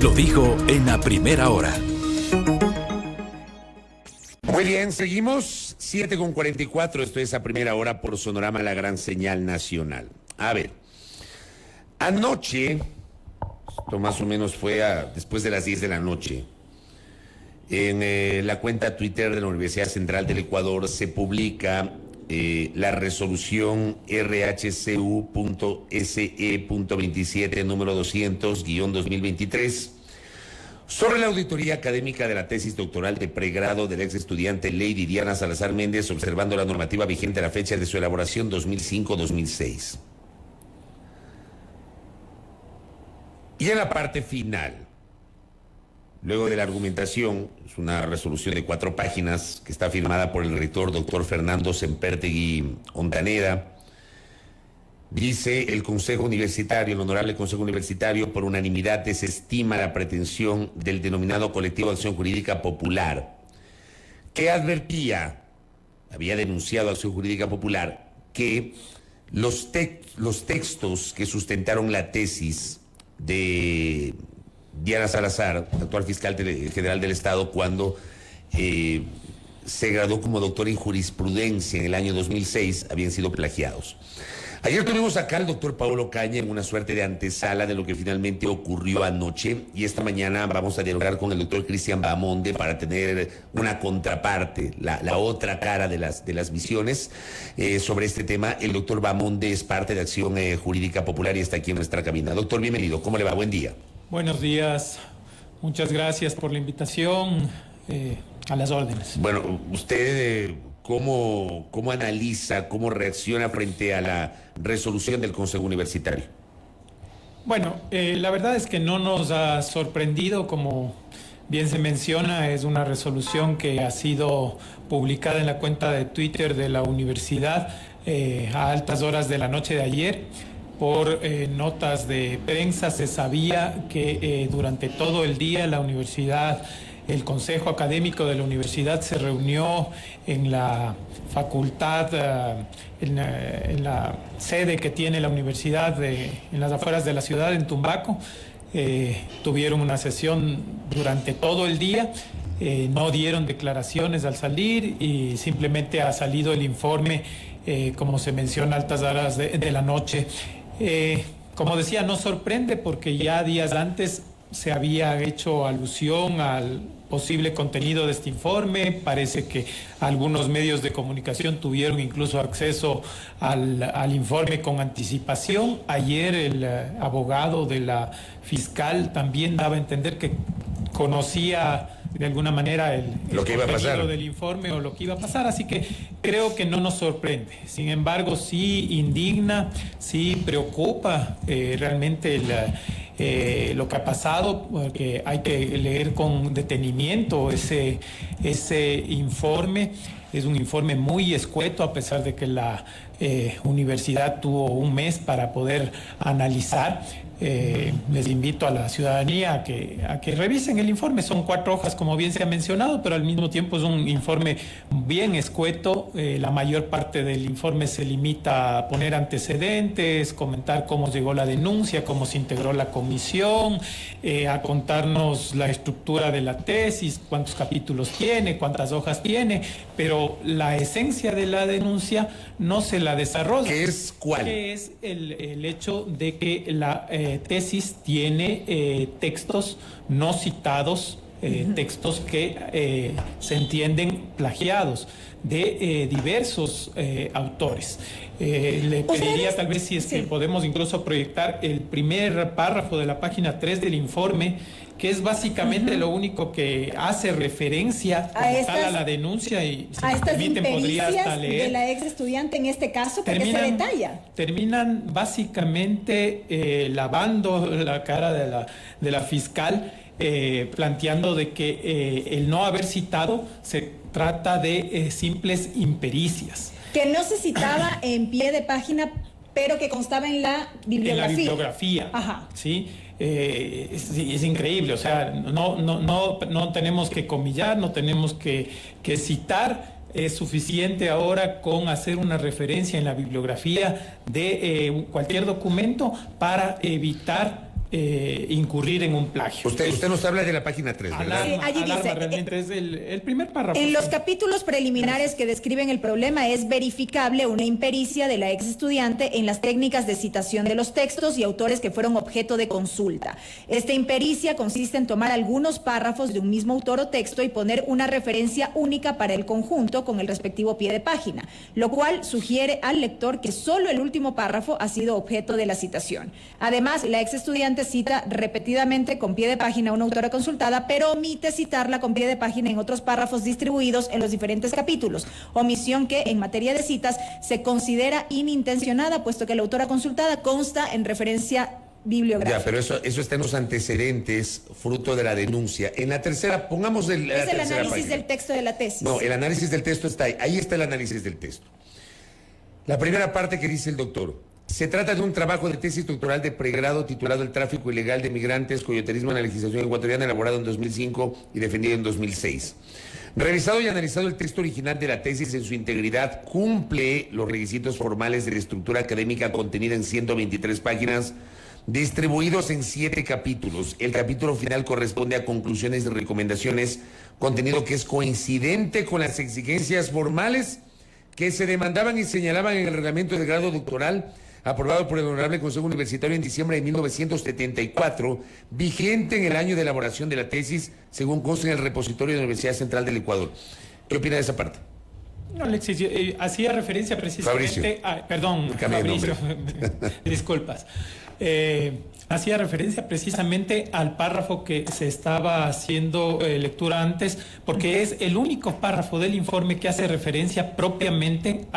lo dijo en la primera hora. Muy bien, seguimos 7:44, esto es a primera hora por Sonorama, la gran señal nacional. A ver, anoche, esto más o menos fue después de las 10 de la noche, en la cuenta Twitter de la Universidad Central del Ecuador se publica la resolución RHCU.SE.27 número 200-2023 sobre la auditoría académica de la tesis doctoral de pregrado del ex estudiante Lady Diana Salazar Méndez, observando la normativa vigente a la fecha de su elaboración 2005-2006. Y en la parte final, luego de la argumentación, es una resolución de 4 páginas que está firmada por el rector doctor Fernando Sempertegui Ontaneda. Dice el Consejo Universitario, el Honorable Consejo Universitario, por unanimidad desestima la pretensión del denominado Colectivo de Acción Jurídica Popular, que había denunciado a Acción Jurídica Popular, que los textos que sustentaron la tesis de Diana Salazar, actual fiscal general del Estado, cuando se graduó como doctor en jurisprudencia en el año 2006, habían sido plagiados. Ayer tuvimos acá al doctor Paulo Caña en una suerte de antesala de lo que finalmente ocurrió anoche, y esta mañana vamos a dialogar con el doctor Cristian Bahamonde para tener una contraparte, la otra cara de las visiones sobre este tema. El doctor Bahamonde es parte de Acción Jurídica Popular y está aquí en nuestra cabina. Doctor, bienvenido. ¿Cómo le va? Buen día. Buenos días. Muchas gracias por la invitación. A las órdenes. Bueno, usted... ¿Cómo analiza, cómo reacciona frente a la resolución del Consejo Universitario? Bueno, la verdad es que no nos ha sorprendido, como bien se menciona, es una resolución que ha sido publicada en la cuenta de Twitter de la universidad a altas horas de la noche de ayer. Por notas de prensa se sabía que durante todo el día la universidad... El Consejo Académico de la Universidad se reunió en la facultad, en la sede que tiene la universidad en las afueras de la ciudad, en Tumbaco. Tuvieron una sesión durante todo el día, no dieron declaraciones al salir y simplemente ha salido el informe, como se menciona, a altas horas de la noche. Como decía, no sorprende porque ya días antes se había hecho alusión al posible contenido de este informe. Parece que algunos medios de comunicación tuvieron incluso acceso al informe con anticipación. Ayer el abogado de la fiscal también daba a entender que conocía de alguna manera lo que iba a pasar del informe o lo que iba a pasar, así que creo que no nos sorprende. Sin embargo, sí indigna, sí preocupa realmente lo que ha pasado, porque hay que leer con detenimiento ese informe. Es un informe muy escueto, a pesar de que la universidad tuvo un mes para poder analizar. Les invito a la ciudadanía a que revisen el informe. Son 4 hojas, como bien se ha mencionado, pero al mismo tiempo es un informe bien escueto. La mayor parte del informe se limita a poner antecedentes, comentar cómo llegó la denuncia, cómo se integró la comisión, a contarnos la estructura de la tesis, cuántos capítulos tiene, cuántas hojas tiene, pero la esencia de la denuncia no se la desarrolla. ¿Qué es cuál? Que es el hecho de que la tesis tiene textos no citados, textos que se entienden plagiados de diversos autores. Le pediría tal vez si es que podemos incluso proyectar el primer párrafo de la página 3 del informe, que es básicamente lo único que hace referencia a la denuncia, y si a me estas permiten podría hasta leer. de la ex estudiante en este caso, porque se detalla. Terminan básicamente lavando la cara de la fiscal, planteando de que el no haber citado se trata de simples impericias. Que no se citaba en pie de página, pero que constaba en la bibliografía. En la bibliografía. Ajá. ¿Sí? Es increíble, o sea, no tenemos que comillar, no tenemos que citar. Es suficiente ahora con hacer una referencia en la bibliografía de cualquier documento para evitar incurrir en un plagio. Usted nos habla de la página 3, ¿verdad? Sí, allí dice, realmente es el primer párrafo. En los capítulos preliminares que describen el problema es verificable una impericia de la ex estudiante en las técnicas de citación de los textos y autores que fueron objeto de consulta. Esta impericia consiste en tomar algunos párrafos de un mismo autor o texto y poner una referencia única para el conjunto con el respectivo pie de página, lo cual sugiere al lector que solo el último párrafo ha sido objeto de la citación. Además, la ex estudiante cita repetidamente con pie de página a una autora consultada, pero omite citarla con pie de página en otros párrafos distribuidos en los diferentes capítulos, omisión que en materia de citas se considera inintencionada, puesto que la autora consultada consta en referencia bibliográfica. Ya, pero eso está en los antecedentes, fruto de la denuncia. En la tercera, pongamos es el análisis del texto de la tesis. No, el análisis del texto está ahí. Ahí está el análisis del texto. La primera parte que dice el doctor. Se trata de un trabajo de tesis doctoral de pregrado titulado El tráfico ilegal de migrantes, coyoterismo en la legislación ecuatoriana, elaborado en 2005 y defendido en 2006. Revisado y analizado el texto original de la tesis en su integridad, cumple los requisitos formales de la estructura académica contenida en 123 páginas, distribuidos en 7 capítulos. El capítulo final corresponde a conclusiones y recomendaciones, contenido que es coincidente con las exigencias formales que se demandaban y señalaban en el reglamento de grado doctoral aprobado por el Honorable Consejo Universitario en diciembre de 1974, vigente en el año de elaboración de la tesis, según consta en el repositorio de la Universidad Central del Ecuador. ¿Qué opina de esa parte? No, Alexis, hacía referencia precisamente Fabricio, disculpas. Hacía referencia precisamente al párrafo que se estaba haciendo lectura antes, porque es el único párrafo del informe que hace referencia propiamente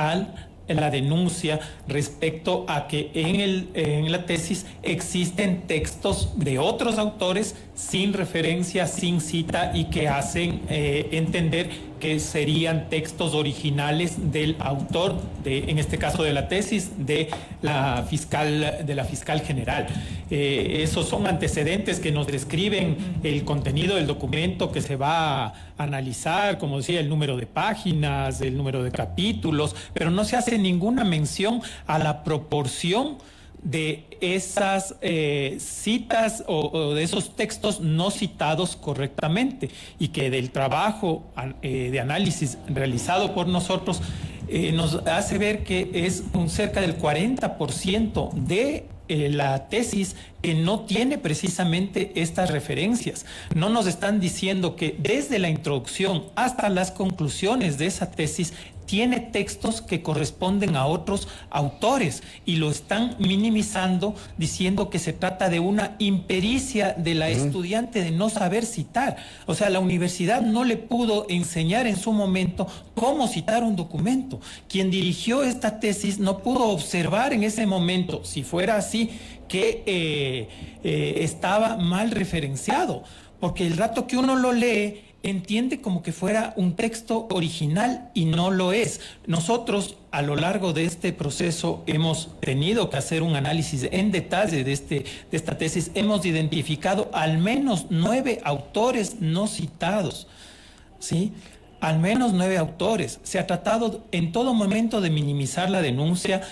en la denuncia respecto a que en la tesis existen textos de otros autores sin referencia, sin cita, y que hacen entender que serían textos originales del autor, en este caso de la tesis, de la fiscal general. Esos son antecedentes que nos describen el contenido del documento que se va a analizar, como decía, el número de páginas, el número de capítulos, pero no se hace ninguna mención a la proporción de esas citas o de esos textos no citados correctamente, y que del trabajo de análisis realizado por nosotros nos hace ver que es cerca del 40% de la tesis que no tiene precisamente estas referencias. No nos están diciendo que desde la introducción hasta las conclusiones de esa tesis tiene textos que corresponden a otros autores, y lo están minimizando diciendo que se trata de una impericia de la estudiante de no saber citar. O sea, la universidad no le pudo enseñar en su momento cómo citar un documento. Quien dirigió esta tesis no pudo observar en ese momento, si fuera así, que estaba mal referenciado, porque el rato que uno lo lee entiende como que fuera un texto original, y no lo es. Nosotros a lo largo de este proceso hemos tenido que hacer un análisis en detalle de esta tesis. Hemos identificado al menos 9 autores no citados, ¿sí? Al menos 9 autores. Se ha tratado en todo momento de minimizar la denuncia,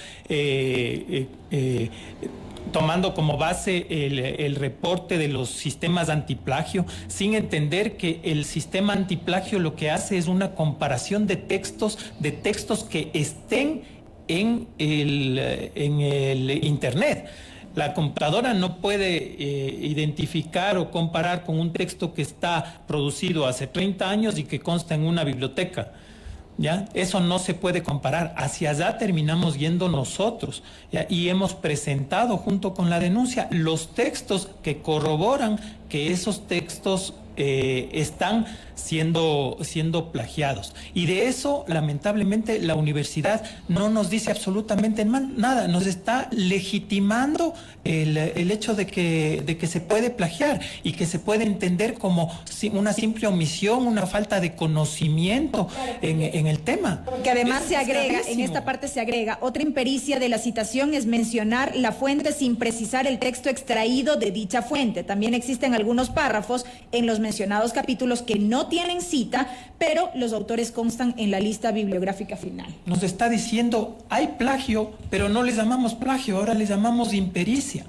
tomando como base el reporte de los sistemas antiplagio, sin entender que el sistema antiplagio lo que hace es una comparación de textos que estén en el Internet. La computadora no puede identificar o comparar con un texto que está producido hace 30 años y que consta en una biblioteca. ¿Ya? Eso no se puede comparar. Hacia allá terminamos yendo nosotros, ¿ya? Y hemos presentado junto con la denuncia los textos que corroboran que esos textos están siendo plagiados. Y de eso, lamentablemente, la universidad no nos dice absolutamente nada. Nos está legitimando el hecho de que se puede plagiar, y que se puede entender como una simple omisión, una falta de conocimiento en el tema. Que además se agrega, en esta parte se agrega, otra impericia de la citación es mencionar la fuente sin precisar el texto extraído de dicha fuente. También existen algunos párrafos en los mencionados capítulos que no tienen cita, pero los autores constan en la lista bibliográfica final. Nos está diciendo, hay plagio, pero no les llamamos plagio, ahora les llamamos impericia.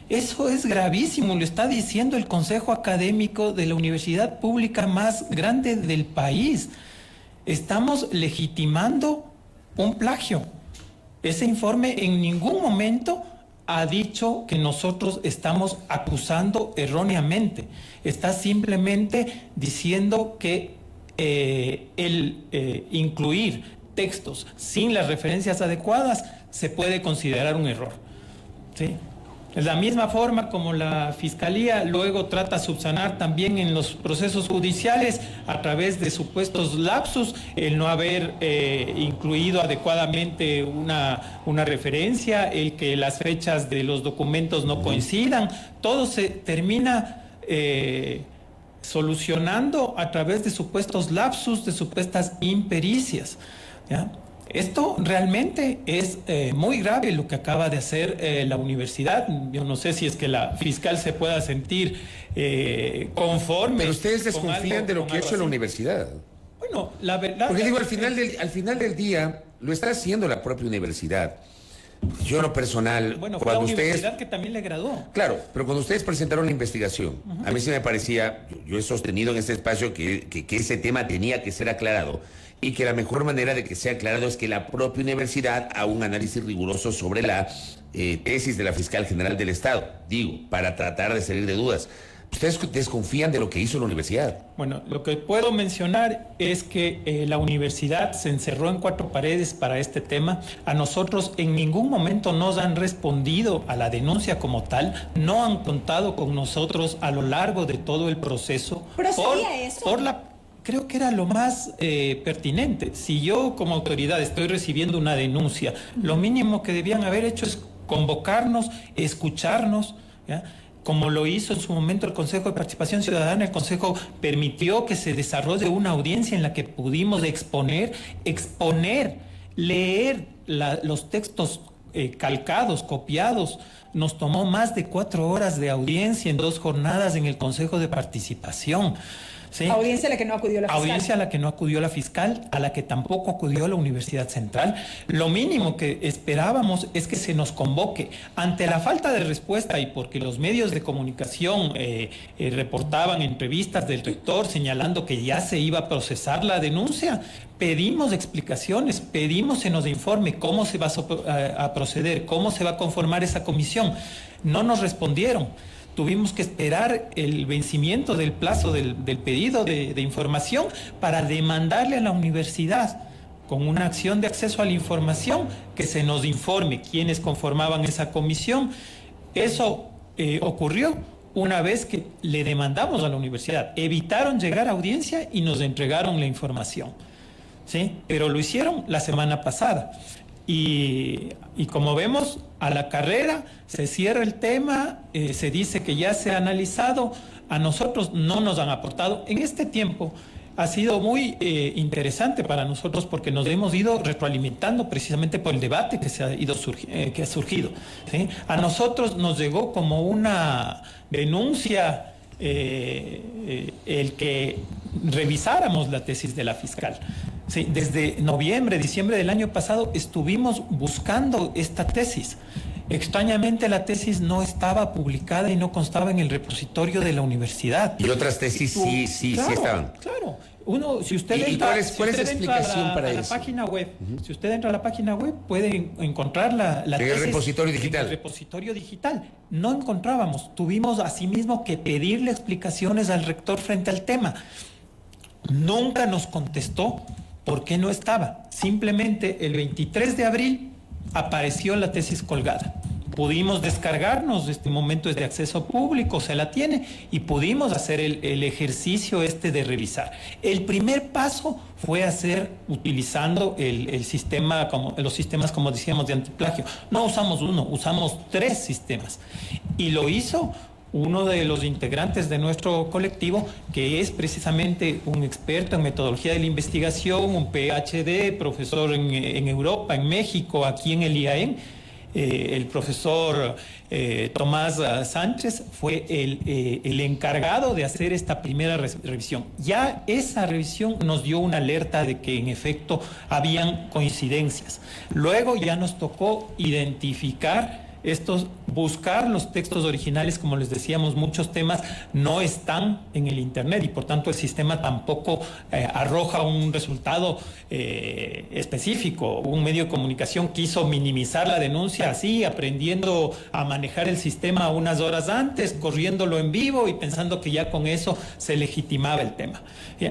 Eso es gravísimo, lo está diciendo el Consejo Académico de la universidad pública más grande del país. Estamos legitimando un plagio. Ese informe en ningún momento ha dicho que nosotros estamos acusando erróneamente. Está simplemente diciendo que incluir textos sin las referencias adecuadas se puede considerar un error. ¿Sí? Es la misma forma como la Fiscalía luego trata de subsanar también en los procesos judiciales a través de supuestos lapsus, el no haber incluido adecuadamente una referencia, el que las fechas de los documentos no coincidan, todo se termina solucionando a través de supuestos lapsus, de supuestas impericias, ¿ya? Esto realmente es muy grave lo que acaba de hacer la universidad. Yo no sé si es que la fiscal se pueda sentir conforme. Pero ustedes desconfían de lo que ha hecho la universidad. Bueno, la verdad... Porque digo, al final del día lo está haciendo la propia universidad. Yo en lo personal, bueno, fue cuando la universidad ustedes... que también le graduó. Claro, pero cuando ustedes presentaron la investigación, a mí sí me parecía, yo he sostenido en este espacio que ese tema tenía que ser aclarado y que la mejor manera de que sea aclarado es que la propia universidad haga un análisis riguroso sobre la tesis de la fiscal general del Estado, digo, para tratar de salir de dudas. ¿Ustedes desconfían de lo que hizo la universidad? Bueno, lo que puedo mencionar es que la universidad se encerró en 4 paredes para este tema. A nosotros en ningún momento nos han respondido a la denuncia como tal, no han contado con nosotros a lo largo de todo el proceso. ¿Pero sería eso? Creo que era lo más pertinente. Si yo como autoridad estoy recibiendo una denuncia, lo mínimo que debían haber hecho es convocarnos, escucharnos, ¿ya? Como lo hizo en su momento el Consejo de Participación Ciudadana. El Consejo permitió que se desarrolle una audiencia en la que pudimos exponer, leer los textos calcados, copiados. Nos tomó más de 4 horas de audiencia en 2 jornadas en el Consejo de Participación. ¿Sí? Audiencia a la que no acudió la fiscal. Audiencia a la que no acudió la fiscal, a la que tampoco acudió la Universidad Central. Lo mínimo que esperábamos es que se nos convoque. Ante la falta de respuesta y porque los medios de comunicación reportaban entrevistas del rector señalando que ya se iba a procesar la denuncia, pedimos explicaciones, pedimos se nos informe cómo se va a proceder, cómo se va a conformar esa comisión. No nos respondieron. Tuvimos que esperar el vencimiento del plazo del pedido de información para demandarle a la universidad con una acción de acceso a la información que se nos informe quiénes conformaban esa comisión. Eso ocurrió una vez que le demandamos a la universidad. Evitaron llegar a audiencia y nos entregaron la información, ¿sí? Pero lo hicieron la semana pasada. Y como vemos, a la carrera se cierra el tema, se dice que ya se ha analizado, a nosotros no nos han aportado. En este tiempo ha sido muy interesante para nosotros porque nos hemos ido retroalimentando precisamente por el debate que ha surgido, ¿sí? A nosotros nos llegó como una denuncia el que revisáramos la tesis de la fiscal. Sí, desde noviembre, diciembre del año pasado estuvimos buscando esta tesis. Extrañamente la tesis no estaba publicada y no constaba en el repositorio de la universidad. Y otras tesis sí estaban. Claro. Si usted ¿Y entra, cuál es la explicación para eso? La página web, si usted entra a la página web puede encontrar la tesis. En el repositorio digital. En el repositorio digital. No encontrábamos. Tuvimos asimismo que pedirle explicaciones al rector frente al tema. Nunca nos contestó por qué no estaba. Simplemente el 23 de abril apareció la tesis colgada. Pudimos descargarnos, este momento es de acceso público, se la tiene, y pudimos hacer el ejercicio de revisar. El primer paso fue utilizando el sistema, los sistemas, como decíamos, de antiplagio. No usamos uno, usamos 3 sistemas. Y lo hizo uno de los integrantes de nuestro colectivo, que es precisamente un experto en metodología de la investigación, un PhD, profesor en Europa, en México, aquí en el IAEN. El profesor Tomás Sánchez fue el encargado de hacer esta primera revisión. Ya esa revisión nos dio una alerta de que en efecto habían coincidencias. Luego ya nos tocó identificar buscar los textos originales, como les decíamos, muchos temas no están en el Internet y por tanto el sistema tampoco arroja un resultado específico. Un medio de comunicación quiso minimizar la denuncia así, aprendiendo a manejar el sistema unas horas antes, corriéndolo en vivo y pensando que ya con eso se legitimaba el tema.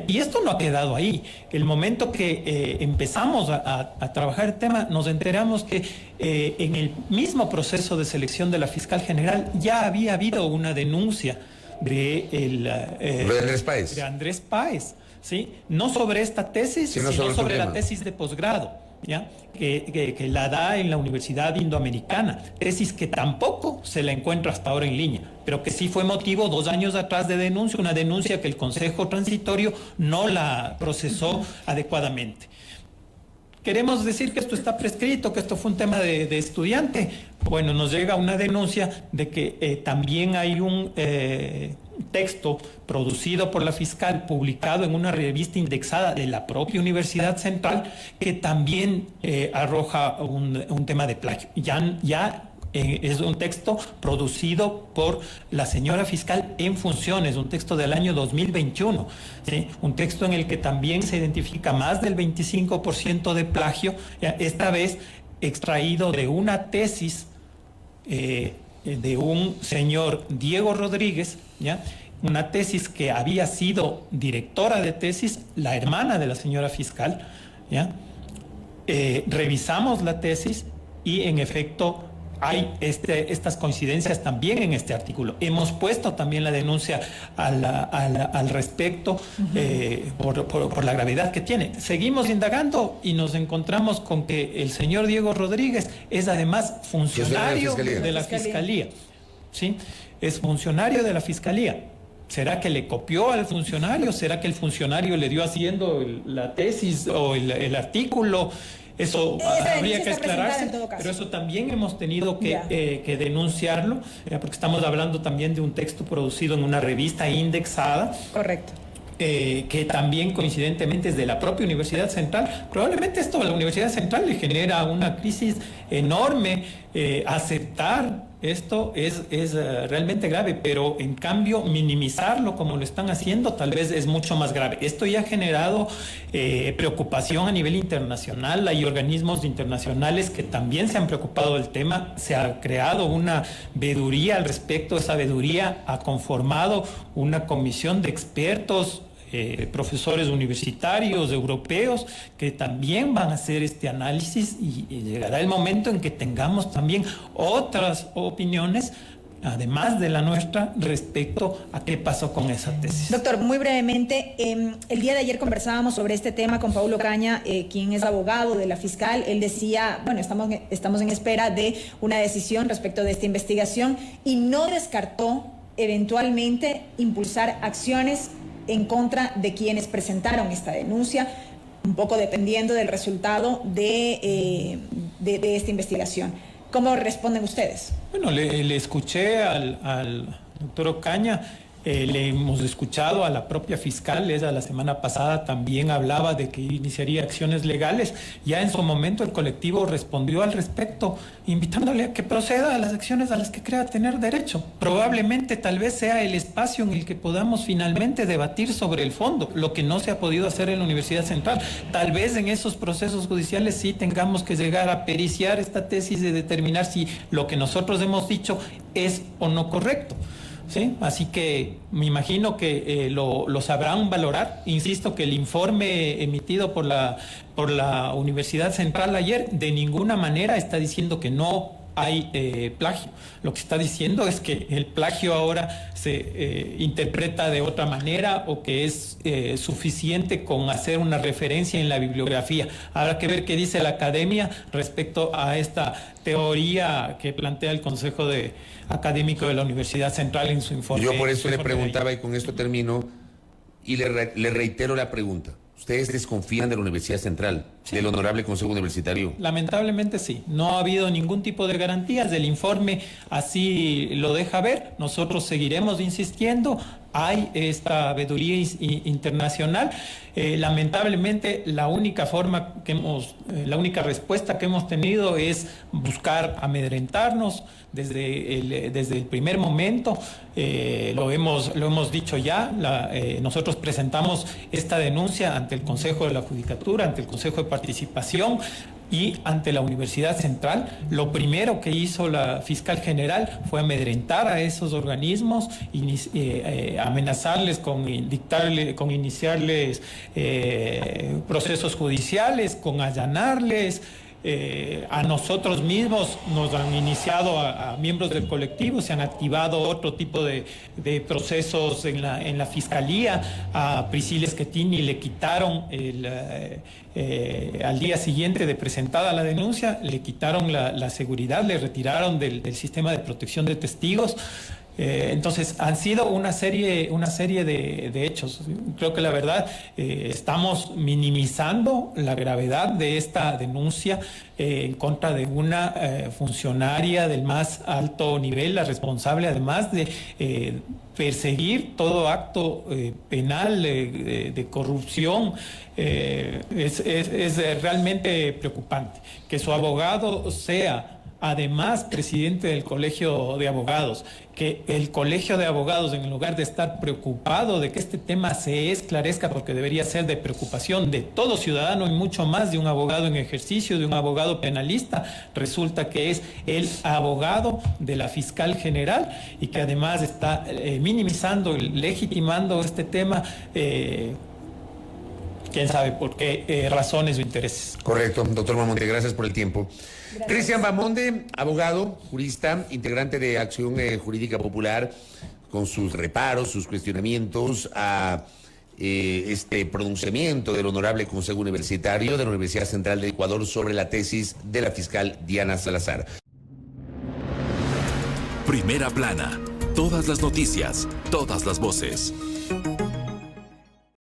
Y esto no ha quedado ahí. El momento que empezamos a trabajar el tema, nos enteramos que en el mismo proceso de selección de la fiscal general ya había habido una denuncia de Andrés Páez, ¿sí? No sobre esta tesis, sino sobre la tesis de posgrado, ¿ya? Que la da en la Universidad Indoamericana, tesis que tampoco se la encuentra hasta ahora en línea, pero que sí fue motivo 2 años atrás de denuncia, una denuncia que el Consejo Transitorio no la procesó adecuadamente. Queremos decir que esto está prescrito, que esto fue un tema de estudiante. Bueno, nos llega una denuncia de que también hay un texto producido por la fiscal, publicado en una revista indexada de la propia Universidad Central, que también arroja un tema de plagio. Es un texto producido por la señora fiscal en funciones, un texto del año 2021, ¿sí? Un texto en el que también se identifica más del 25% de plagio, esta vez extraído de una tesis de un señor Diego Rodríguez, ¿ya? Una tesis que había sido directora de tesis, la hermana de la señora fiscal, ¿ya? Revisamos la tesis y en efecto hay estas coincidencias también en este artículo. Hemos puesto también la denuncia al respecto por la gravedad que tiene. Seguimos indagando y nos encontramos con que el señor Diego Rodríguez es además funcionario de la Fiscalía. ¿Sí? Es funcionario de la Fiscalía. ¿Será que le copió al funcionario? ¿Será que el funcionario le dio haciendo la tesis o el artículo? Eso habría que aclararse, pero eso también hemos tenido que denunciarlo, porque estamos hablando también de un texto producido en una revista indexada. Correcto. Que también coincidentemente es de la propia Universidad Central. Probablemente esto a la Universidad Central le genera una crisis enorme. Aceptar esto es realmente grave, pero en cambio minimizarlo como lo están haciendo tal vez es mucho más grave. Esto ya ha generado preocupación a nivel internacional. Hay organismos internacionales que también se han preocupado del tema. Se ha creado una veeduría al respecto. Esa veeduría ha conformado una comisión de expertos, profesores universitarios, europeos, que también van a hacer este análisis y llegará el momento en que tengamos también otras opiniones, además de la nuestra, respecto a qué pasó con esa tesis. Doctor, muy brevemente, el día de ayer conversábamos sobre este tema con Paulo Caña, quien es abogado de la fiscal. Él decía, bueno, estamos en espera de una decisión respecto de esta investigación y no descartó eventualmente impulsar acciones en contra de quienes presentaron esta denuncia, un poco dependiendo del resultado de esta investigación. ¿Cómo responden ustedes? Bueno, le escuché al doctor Ocaña, le hemos escuchado a la propia fiscal. Ella la semana pasada también hablaba de que iniciaría acciones legales. Ya en su momento el colectivo respondió al respecto, invitándole a que proceda a las acciones a las que crea tener derecho. Probablemente tal vez sea el espacio en el que podamos finalmente debatir sobre el fondo, lo que no se ha podido hacer en la Universidad Central. Tal vez en esos procesos judiciales sí tengamos que llegar a periciar esta tesis de determinar si lo que nosotros hemos dicho es o no correcto. ¿Sí? Así que me imagino que lo sabrán valorar. Insisto que el informe emitido por la Universidad Central ayer de ninguna manera está diciendo que no hay plagio. Lo que está diciendo es que el plagio ahora se interpreta de otra manera o que es suficiente con hacer una referencia en la bibliografía. Habrá que ver qué dice la academia respecto a esta teoría que plantea el Consejo Académico de la Universidad Central en su informe. Yo por eso le preguntaba, y con esto termino, y le reitero la pregunta. ¿Ustedes desconfían de la Universidad Central? del Honorable Consejo Universitario? Lamentablemente sí, no ha habido ningún tipo de garantías, el informe así lo deja ver, nosotros seguiremos insistiendo, hay esta veeduría internacional, lamentablemente la única respuesta que hemos tenido es buscar amedrentarnos desde el primer momento, lo hemos dicho ya, nosotros presentamos esta denuncia ante el Consejo de la Judicatura, ante el Consejo de Participación y ante la Universidad Central. Lo primero que hizo la fiscal general fue amedrentar a esos organismos, amenazarles con iniciarles procesos judiciales, con allanarles. A nosotros mismos nos han iniciado a miembros del colectivo, se han activado otro tipo de procesos en la fiscalía. A Priscila Schettini le quitaron al día siguiente de presentada la denuncia, le quitaron la seguridad, le retiraron del sistema de protección de testigos. Entonces han sido una serie de hechos. Creo que la verdad estamos minimizando la gravedad de esta denuncia en contra de una funcionaria del más alto nivel, la responsable además de perseguir todo acto penal de corrupción. Es realmente preocupante que su abogado sea además presidente del Colegio de Abogados, que el Colegio de Abogados, en lugar de estar preocupado de que este tema se esclarezca, porque debería ser de preocupación de todo ciudadano y mucho más de un abogado en ejercicio, de un abogado penalista, resulta que es el abogado de la fiscal general y que además está minimizando y legitimando este tema, quién sabe por qué razones o intereses. Correcto, doctor Bamonde, gracias por el tiempo. Cristian Bamonde, abogado, jurista, integrante de Acción Jurídica Popular, con sus reparos, sus cuestionamientos a este pronunciamiento del Honorable Consejo Universitario de la Universidad Central de Ecuador sobre la tesis de la fiscal Diana Salazar. Primera plana, todas las noticias, todas las voces.